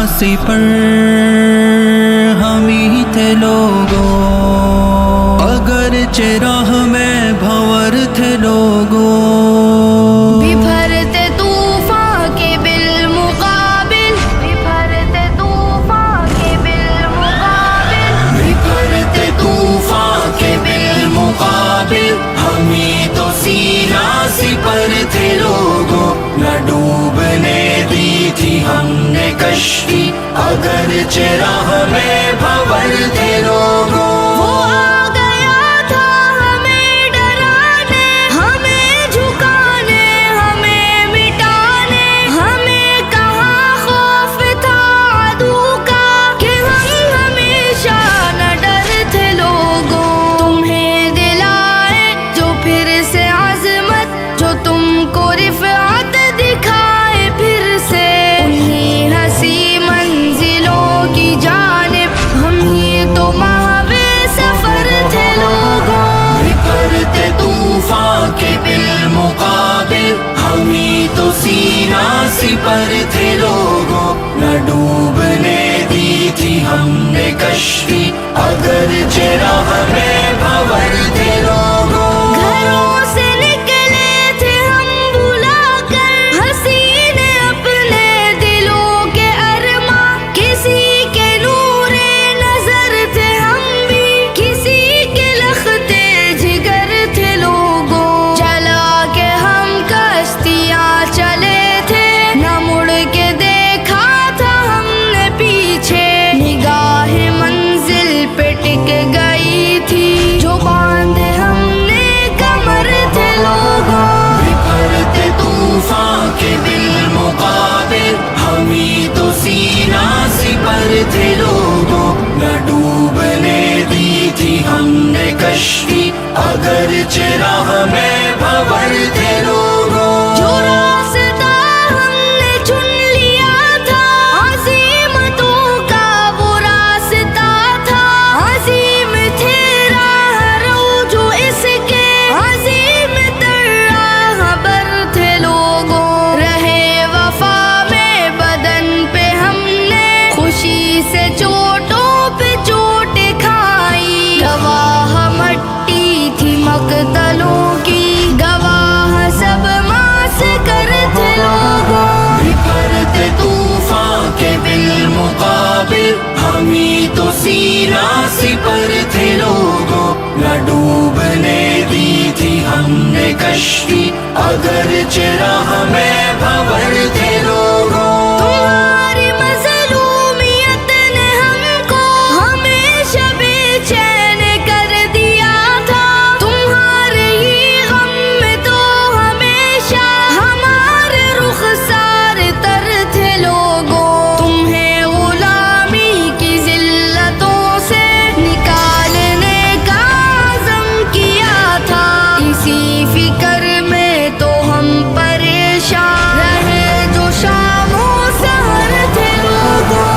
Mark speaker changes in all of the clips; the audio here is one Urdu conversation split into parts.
Speaker 1: راسی پر ہم ہی تھے لوگوں، اگرچہ راہ میں بھنور تھے لوگوں،
Speaker 2: بھرتے طوفان کے بالمقابل، بھرتے طوفان کے بالمقابل،
Speaker 1: بھرتے طوفان کے بالمقابل ہم ہی تو سینا سپر تھے لوگوں، نہ ڈوبنے دی تھی ہم نے کشتی، اگرچہ راہ میں بھنور تھے لوگوں،
Speaker 2: وہ آ گیا تھا ہمیں ڈرانے، ہمیں جھکانے، ہمیں مٹانے، ہمیں کہاں خوف تھا عدو کا کہ ہم ہمیشہ نہ ڈرتے لوگوں، تمہیں دلائے جو پھر سے عظمت، جو تم کو رفعت دکھائے پھر سے، انہیں ہنسی منزلوں کی جانب، ہم ہی تو ماہوے سفر تھے لوگوں،
Speaker 1: بھرتے طوفان کے بالمقابل ہم ہی تو سینا سپر تھے لوگوں، نہ ڈوبنے دی تھی ہم نے کشتی، اگرچہ راہ میں بھنور تھے لوگوں،
Speaker 2: گھروں سے نکلے تھے ہم بھلا کر حسین اپنے دلوں کے ارماں، کسی کے نور نظر تھے ہم بھی، کسی کے لختے جگر تھے لوگوں، چلا کے ہم کشتیاں چلے تھے، نہ مڑ کے دیکھا تھا ہم نے پیچھے، نگاہ منزل پہ ٹک گئی تھی جو باندھے ہم نے کمر تھے لوگوں،
Speaker 1: بھرتے طوفان کے بالمقابل ہم ہی تو سینا سپر تھے لوگوں، نہ ڈوبنے دی تھی ہم نے کشتی، اگرچہ راہ میں بھنور تھے لوگوں،
Speaker 2: جو راستہ ہم نے چن لیا تھا عظیمتوں کا وہ راستہ تھا، عظیم تھے راہ رو جو اس کے، عظیم تر راہ بر تھے لوگوں، رہے وفا میں بدن پہ ہم نے خوشی سے چوٹوں پہ چوٹ کھائی، گواہ مٹی تھی مقتلوں کی، گواہ سب ماس کر تھے لوگوں،
Speaker 1: بھرتے طوفان کے بالمقابل ہم ہی تو سینا سپر تھے لوگوں، نہ ڈوبنے دی تھی ہم نے کشتی، اگرچہ راہ میں بھنور تھے لوگوں،
Speaker 2: تمہاری مظلومیت نے ہم کو ہمیشہ بے چین کر دیا تھا، تمہارے ہی غم میں تو ہمیشہ ہمارے رخسار تر تھے لوگوں، تمہیں غلامی کی ذلتوں سے نکالنے کا عزم کیا تھا، اسی فکر میں تو ہم پریشان رہے جو شام و سحر تھے لوگوں،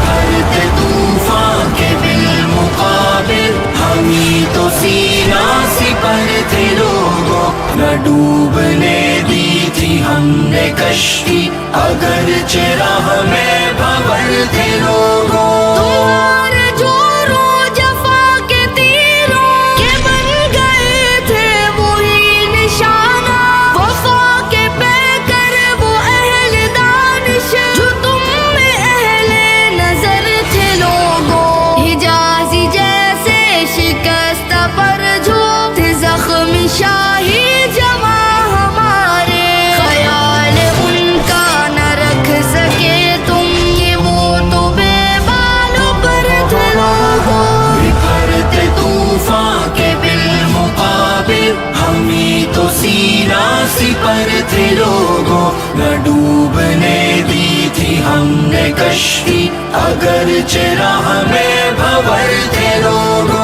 Speaker 1: بھرتے طوفان کے بالمقابل ہم ہی تو سینا سپر تھے لوگوں، نہ ڈوبنے دی تھی ہم نے کشتی، اگرچہ راہ میں بھنور تھے لوگوں،
Speaker 2: تمہارے جورو جفا کے تیروں کے بن گئے تھے وہی نشانہ، وفا کے پیکر وہ اہل دانش جو تم میں اہل نظر تھے لوگوں، حجازی جیسے شکست پر جو تھے زخمی شاہی جواں ہمارے، خیال ان کا نہ رکھ سکے تم، یہ وہ تو بے بالوں پر تھے لوگوں،
Speaker 1: بھرتے طوفان کے بالمقابل ہم ہی تو سینا سپر تھے لوگوں، نہ ڈوبنے دی تھی ہم نے کشتی، اگرچہ راہ میں بھنور تھے لوگوں،